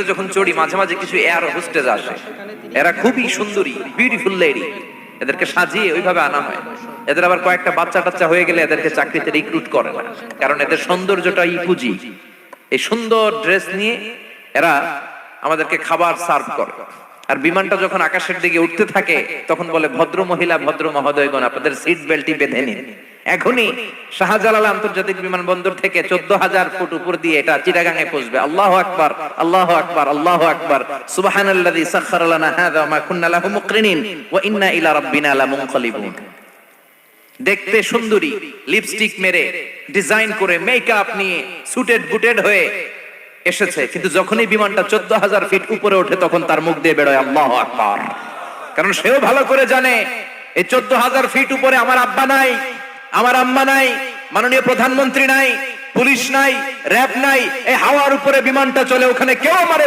যখন চড়ি মাঝে মাঝে কিছু এয়ার হোস্টেজ আসে, এরা খুবই সুন্দরী, বিউটিফুল লেডি, এদেরকে সাজিয়ে ওইভাবে আনা হয়। এদের আবার কয়েকটা বাচ্চা টাচ্চা হয়ে গেলে এদেরকে চাকরিতে রিক্রুট করে না, কারণ এদের সৌন্দর্যটাই পুঁজি। এই সুন্দর ড্রেস নিয়ে এরা আমাদেরকে খাবার সার্ভ করে। আর বিমানটা যখন আকাশের দিকে উঠতে থাকে তখন বলে, ভদ্র মহিলা, ভদ্র মহোদয়গণ, আপনাদের সিট বেল্টটি বেঁধে নিন। এখনই শাহজালাল আন্তর্জাতিক বিমানবন্দর থেকে 14,000 ফুট উপর দিয়ে এটা চিটাগাঙে পৌঁছবে। আল্লাহু আকবার, আল্লাহু আকবার, আল্লাহু আকবার। সুবহানাল্লাযী সাখখারা লানা হাযা ওয়া মা কুন্না লাহু মুকরিনিন ওয়া ইন্না ইলা রাব্বিনা লামুনকালিবুন। দেখতে সুন্দরী, লিপস্টিক মেরে, ডিজাইন করে, মেকআপ নিয়ে, সুটেড বুটেড হয়ে এসেছে, কিন্তু যখনই বিমানটা 14,000 ফিট উপরে ওঠে তখন তার মুখ দিয়ে বেরোয় আল্লাহু আকবার। কারণ সেও ভালো করে জানে এই 14,000 ফিট উপরে আমার আব্বা নাই, আমার আম্মা নাই, মাননীয় প্রধানমন্ত্রী নাই, পুলিশ নাই, র‍্যাব নাই। এই হাওয়ার উপরে বিমানটা চলে, ওখানে কেউ আমারে